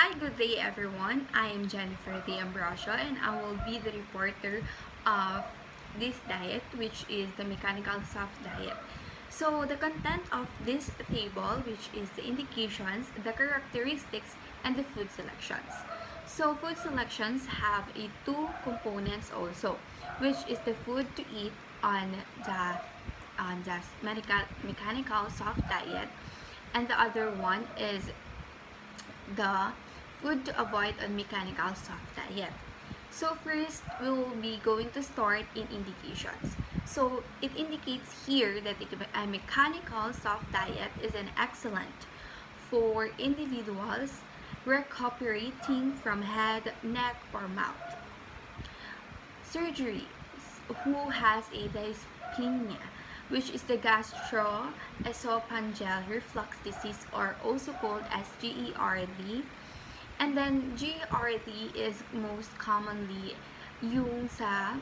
Hi, good day everyone. I am Jennifer De Ambrosio and I will be the reporter of this diet, which is the mechanical soft diet. So the content of this table, which is the indications, the characteristics, and the food selections. So food selections have two components also, which is the food to eat on the mechanical soft diet, and the other one is the food to avoid on mechanical soft diet. So first, we will be going to start in indications. So it indicates here that a mechanical soft diet is an excellent for individuals recuperating from head, neck, or mouth surgery who has a dyspnea, which is the gastroesophageal reflux disease, or also called as GERD. And then GERD is most commonly yung sa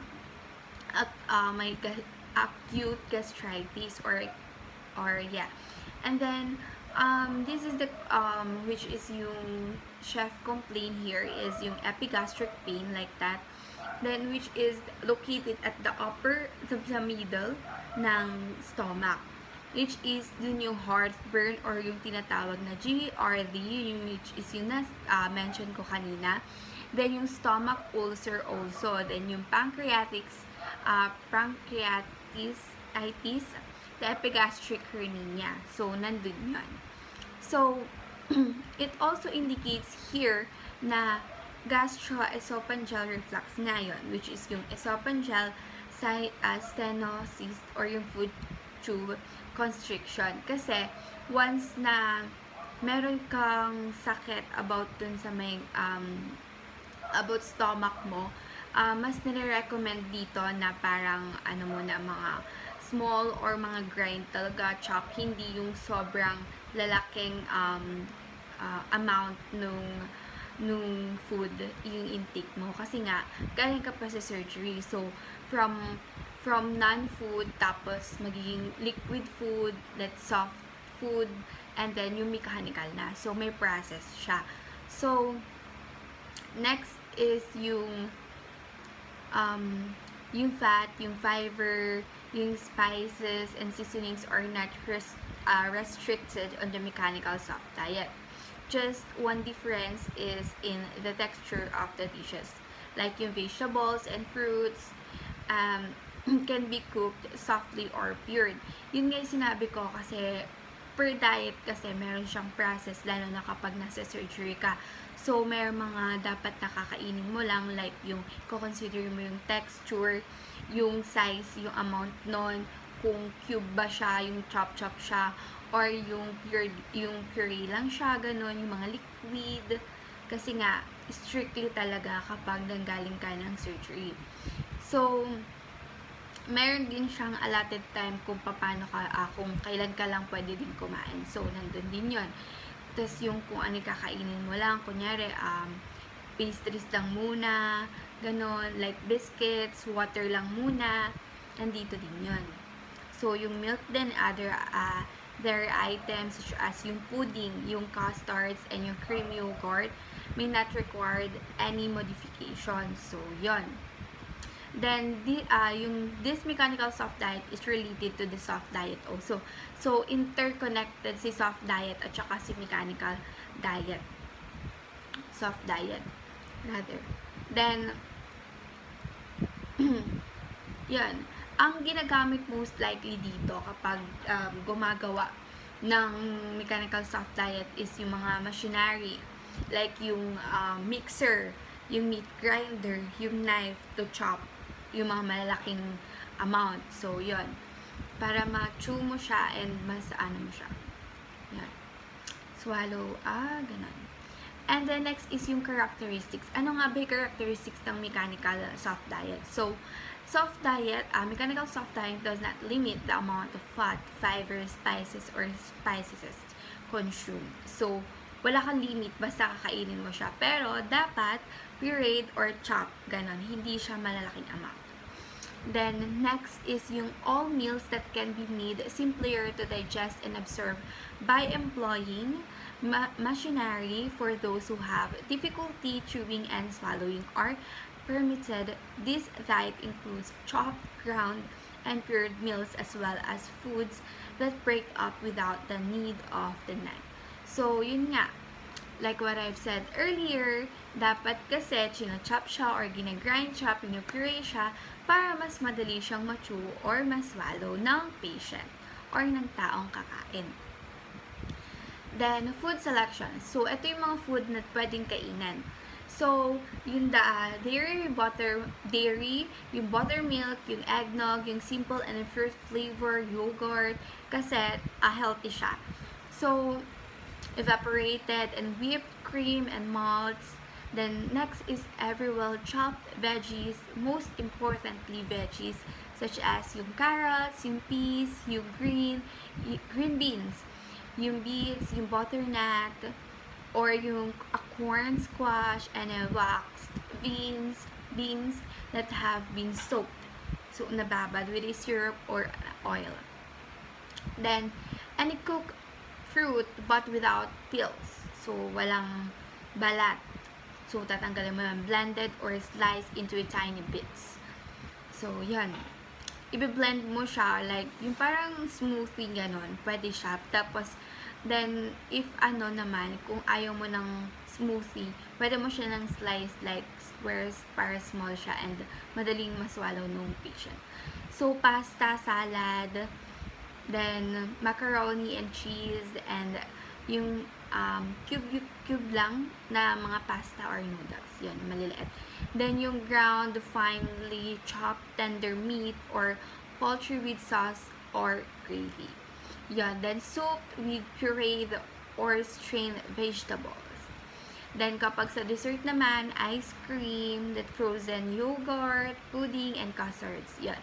acute gastritis, or yeah. And then this is the which is yung chef complaint here is yung epigastric pain, like that, then which is located at the upper, the middle ng stomach, which is dun yung heartburn or yung tinatawag na GERD, which is yung mention ko kanina. Then yung stomach ulcer also, then yung pancreatitis, the epigastric hernia. So nandun yun. So it also indicates here na gastroesophageal reflux ngayon, which is yung esophageal stenosis or yung food tube constriction. Kasi once na meron kang sakit about dun sa may about stomach mo, mas nire-recommend dito na parang muna mga small or mga grind talaga, chop, hindi yung sobrang lalaking amount nung food yung intake mo, kasi nga galing ka pa sa surgery. So from non-food tapos magiging liquid food, that's soft food, and then yung mechanical na, so may process siya. So next is yung fat, yung fiber, yung spices and seasonings are not restricted on the mechanical soft diet. Just one difference is in the texture of the dishes. Like yung vegetables and fruits can be cooked softly or pured. Yun nga yung sinabi ko, kasi per diet kasi meron siyang process, lalo na kapag nasa surgery ka. So may mga dapat nakakainin mo lang, like yung consider mo yung texture, yung size, yung amount nun, kung cube ba siya, yung chop siya, or yung puree lang siya, ganun, yung mga liquid. Kasi nga, strictly talaga kapag nanggaling ka ng surgery. So, meron din siyang allotted time kung paano ka, kung kailan ka lang pwede din kumain. So, nandun din yun. Tapos yung kung ano kakainin mo lang, kunyari, pastries lang muna, ganun, like biscuits, water lang muna, nandito din yun. So, yung milk din, other dairy items such as yung pudding, yung custards, and yung cream yogurt may not required any modification. So, yon. Then, this mechanical soft diet is related to the soft diet also. So, interconnected si soft diet at saka si mechanical diet. Soft diet, rather. Then, yan. Ang ginagamit most likely dito kapag gumagawa ng mechanical soft diet is yung mga machinery, like yung mixer, yung meat grinder, yung knife to chop yung mga malalaking amount. So, yun. Para ma-chew mo siya and mas mo siya. Yan. Swallow, ganun. And then next is yung characteristics. Ano nga ba yung characteristics ng mechanical soft diet? So, soft diet, mechanical soft diet does not limit the amount of fat, fiber, spices, or spices consumed. So, wala kang limit, basta kakainin mo siya. Pero, dapat pureed or chop, ganon. Hindi siya malalaking amount. Then, next is yung all meals that can be made simpler to digest and absorb by employing machinery for those who have difficulty chewing and swallowing are permitted. This diet includes chopped, ground, and cured meals as well as foods that break up without the need of the knife. So, yun nga, like what I've said earlier, dapat kasi china-chop siya or ginagrind siya, pinupuree siya para mas madali siyang ma-chew or maswallow ng patient or ng taong kakain. Then, food selection. So, ito yung mga food na pwedeng kainan. So, yung dairy, yung buttermilk, yung eggnog, yung simple and fruit flavor, yogurt, kasi healthy siya. So, evaporated and whipped cream and malts. Then next is every well chopped veggies, most importantly veggies such as yung carrots, yung peas, yung green beans, yung beets, yung butternut, or yung a corn squash and a waxed beans that have been soaked. So, nababad with a syrup or oil. Then, any cooked fruit but without peels. So, walang balat. So, tatanggalin mo yan. Blended or sliced into tiny bits. So, yan. Ibe-blend mo siya, like, yung parang smoothie ganon. Pwede siya. Tapos, then, if naman, kung ayaw mo ng smoothie, pwede mo siya ng slice, like, squares para small siya and madaling maswallow ng patient. So, pasta, salad, then macaroni and cheese, and yung cube lang na mga pasta or noodles. Yun, maliliit. Then yung ground, finely chopped tender meat or poultry with sauce or gravy. Yun, then soup with pureed or strained vegetables. Then kapag sa dessert naman, ice cream, that frozen yogurt, pudding, and custards. Yun.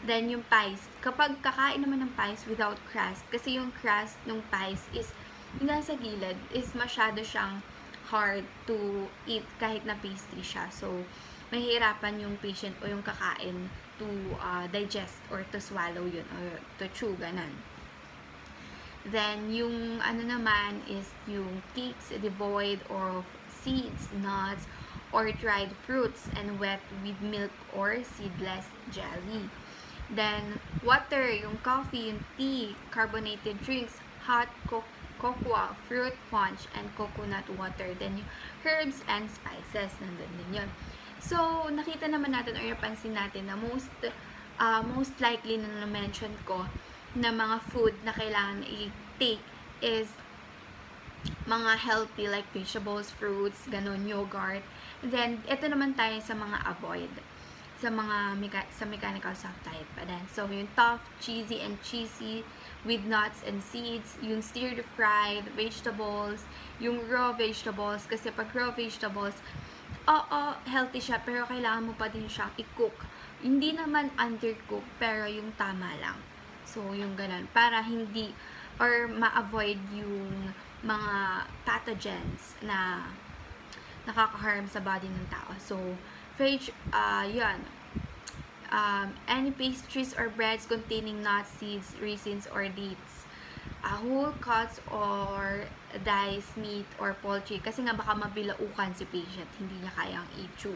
Then, yung pies. Kapag kakain naman ng pies without crust, kasi yung crust ng pies is, yung nasa gilid, is masyado siyang hard to eat kahit na pastry siya. So, mahihirapan yung patient o yung kakain to digest or to swallow yun or to chew, ganon. Then, yung naman is yung cakes devoid of seeds, nuts, or dried fruits and wet with milk or seedless jelly. Then, water, yung coffee, yung tea, carbonated drinks, hot cocoa, fruit punch, and coconut water. Then, yung herbs and spices, nandun din yun. So, nakita naman natin or napansin natin na most likely na na-mention ko na mga food na kailangan i-take is mga healthy like vegetables, fruits, ganon, yogurt. Then, ito naman tayo sa mga avoid sa mechanical soft diet pa din. So, yung tough, cheesy, and cheesy with nuts and seeds, yung stir-fried vegetables, yung raw vegetables, kasi pag raw vegetables, healthy siya, pero kailangan mo pa din siyang i-cook. Hindi naman undercook, pero yung tama lang. So, yung ganun. Para hindi, or ma-avoid yung mga pathogens na nakaka-harm sa body ng tao. So, yun. Any pastries or breads containing nuts, seeds, raisins, or dates. Whole cuts or diced meat or poultry. Kasi nga baka mabilaukan si patient. Hindi niya kayang i-chew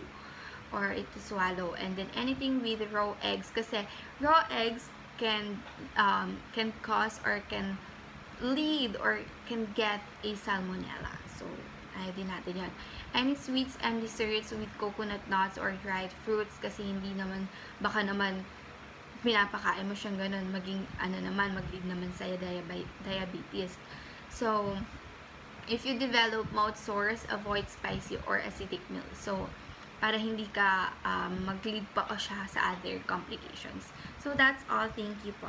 or to swallow. And then anything with raw eggs. Kasi raw eggs can cause or can lead or can get a salmonella. So, ayaw din natin yan. Any sweets and desserts with coconut nuts or dried fruits, kasi hindi naman, baka naman pinapakain mo siyang ganun, maging mag-lead naman sa diabetes. So, if you develop mouth sores, avoid spicy or acidic meals. So, para hindi ka mag-lead pa o siya sa other complications. So, that's all. Thank you po.